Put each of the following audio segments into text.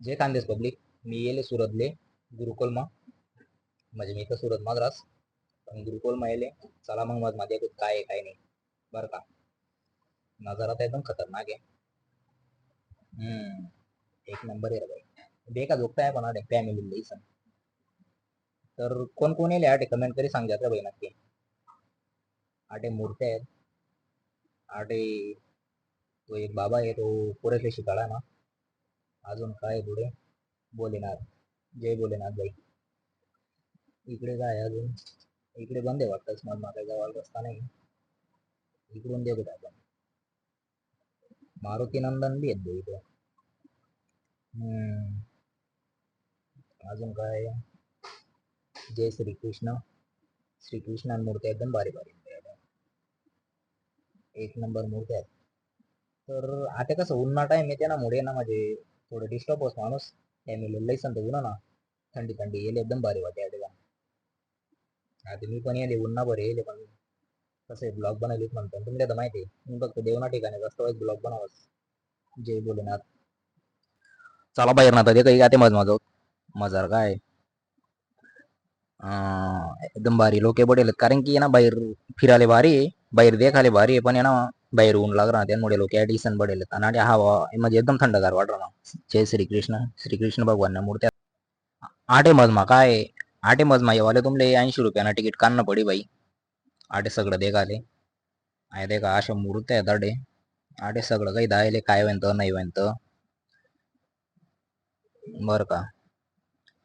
जे खानदेश पब्लिक, मी येले सुरतले गुरुकुलमा, म्हणजे मी तर सुरत मद्रास, पण गुरुकुलमा येले. चला मग मग माझ्या काय आहे काय नाही बरं का. नजारा तर एकदम खतरनाक आहे. एक नंबर आहे रे भाई. बेका झोपता आहे पण आडे फॅमिली लिसन. तर कोण कोण येले आटे कमेंट करी सांगतात रे भाई नक्की. आटे मूर्त्या आहेत. आटे तो एक बाबा आहे तो पुरेसे शिकाळा ना. अजून काय पुढे भोलेनाथ, जय भोलेनाथ भाई. इकडे काय अजून, इकडे बंद आहे वाटतं स्मॉल मार्केट जवळ रस्ता नाही. इकडून देतो आपण. मारुती नंदन बी आहेत भाई इकडे. अजून काय, जय श्रीकृष्ण. श्रीकृष्ण मूर्ती एकदम भारी भारी एक नंबर मूर्ती आहेत. तर आता कसं उन्हा टाइम येते ना मुळे ना म्हणजे थोडं डिस्टर्ब होत माणूस. फॅमिली लई संत ना थंडी थंडी येले एकदम भारी वाटे आता. आता मी पण येले उन्हा बरे येले पण कसे ब्लॉग बनवलेत म्हणतो तुमच्या तर माहिती आहे मी फक्त देवना ठिकाणी जास्त वाईट ब्लॉग बनावस. जय भोलेनाथ. चला बाहेर ना तर काही गाते माझ मजार काय एकदम भारी लोक बडेल कारण की ना बाहेर फिरायला भारी आहे. बाहेर देखाले भारी आहे पण आहे ना बाहेर ऊन लागणार त्यामुळे लोक ऍडिशन बडेल आणि हवा म्हणजे एकदम थंडगार वाटणार ना. जय श्रीकृष्ण. श्रीकृष्ण भगवान मूर्त्या आठे मजमा काय आठे मजमा येवाले तुमले 80 रुपयाना तिकीट काढणं पडी बाई. आठे सगळं देखाले आहे देखा अशा मूर्त्या आहेत आठे. आठे सगळं काही दायले काय म्हणत नाही म्हणत बर का.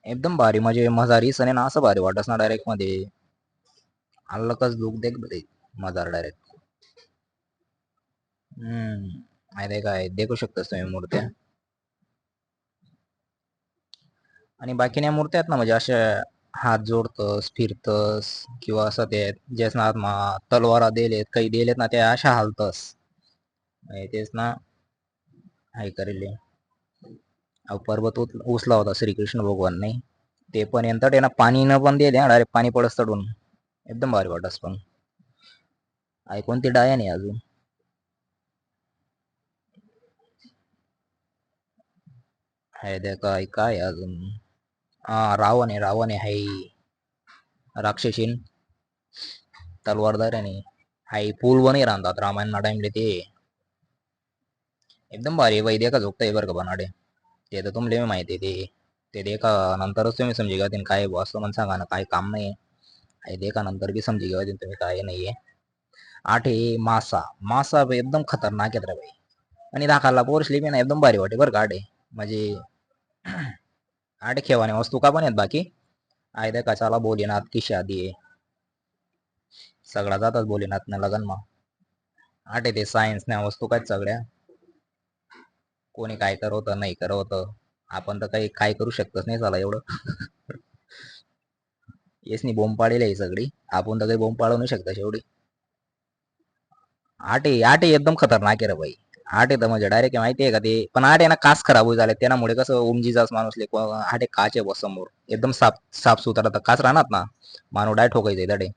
एकदम भारी म्हणजे मजारी सने ना असं भारी वाटस ना डायरेक्ट मध्ये अलकच लुक देख बरे मजार डायरेक्ट. आहे काय देखू शकतस तुम्ही मूर्त्या. आणि बाकी नाही मूर्त्या आहेत ना म्हणजे अशा हात जोडतस फिरतस किंवा असं ते ज्याच ना आत्मा तलवारा दिलेत काही दिलेत ना त्या अशा हालतस तेच ना. हाय करेल पर्वत उचला होता श्रीकृष्ण भगवानने ते पण यंतर ना पाणी न पण दिले डायरेक्ट पाणी पडत चढून एकदम भारी वाटस पण आहे कोणती डाया नाही अजून. आहे त्या काय काय अजून रावण आहे रावण आहे हाय राक्षसीन तलवारदार आहे हाय पूल बने राहतात रामायण टाइमले ते एकदम भारी वैद्य का झोपतंय बरं का बनाडे. ते तर तुमले माहिती ते ते देखा नंतरच तुम्ही समजी घ्या काय असं म्हणून सांगा ना काय काम नाही आहे देखा नंतर बी समजी घ्या तुम्ही काय नाहीये. आठ आहे मासा मासा एकदम खतरनाक आहेत रे भाई. आणि दाखवला पोरसली बी ना एकदम भारी वाटे बरं का आडे म्हणजे आडे खेवाने वस्तू का पण आहेत बाकी आहे देखा चाला भोलेनाथ की शादी आहे. सगळा जातात भोलेनाथ ना लगन मग आठ ते सायन्स ना वस्तू काय सगळ्या कोणी काय करवतं नाही करवतं आपण तर काही काय करू शकतच नाही झाला एवढं. येस नाही बोंब पाडेल आहे सगळी आपण तर काही बोंब पाडू नाही शकता शेवटी. आटे एकदम खतरनाक आहे रे भाई. आटे तर म्हणजे डायरेक्ट माहिती आहे का ते पण आटे ना कास खराब होई झाले त्यामुळे कसं उमजीचाच माणूस आटे काचे बस समोर एकदम साफ साफ सुथरा तर काच राहणार ना मानव डाय ठोकायचे तडे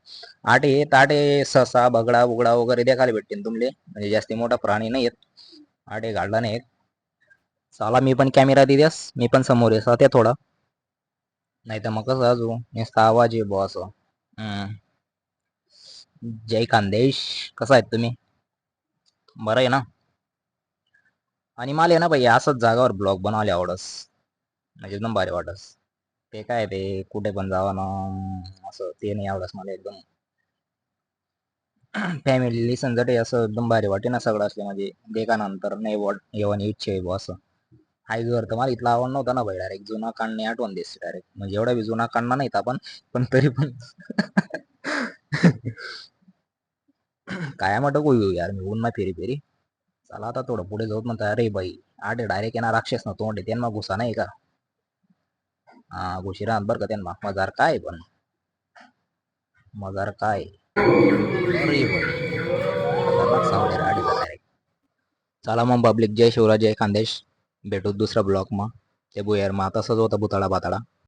आटे ताटे ससा बगडा बुगडा वगैरे देखायला भेटतील तुमले म्हणजे जास्ती मोठा प्राणी नाही येत. आटे घालला नाही चला मी पण कॅमेरा दिल्यास मी पण समोर येसा त्या थोडा नाही तर मग कसं अजून नुसता आवाज आहे बॉस. जय खानदेश कसा आहेत तुम्ही बरं आहे ना. आणि मला आहे ना भाई असंच जागावर ब्लॉग बनवायला आवडस म्हणजे एकदम भारी वाटस. ते काय ते कुठे पण जावा ना असं ते नाही आवडस मला एकदम. फॅमिली लिसन जर असं एकदम भारी वाटे ना सगळं असले म्हणजे देखानंतर नाही वाट येवानी इच्छा आहे असं. हाय घर तर मला इथला आवड नव्हता ना भाई डायरेक्ट जुना काढणे आठवण दिसते डायरेक्ट म्हणजे एवढा बी जुना काढणं नाही आपण पण तरी पण काय म्हणतो येऊ यार मी ऊन ना फेरी फेरी. चला आता थोडं पुढे जाऊत म्हणता अरे भाई आडे डायरेक्ट येणार राक्षस ना तोंड त्यांना घुसा नाही का. हा घुशी राहत बरं का त्यांना मजार काय पण मजार काय. अरे भाई खतरनाक साऊंड आहे आडीचा डायरेक्ट. चला मग पब्लिक जय शिवराज जय खानदेश भेटू दुसरा ब्लॉक मग ते बुयार मग तसंच होतं बुताडा बाताडा.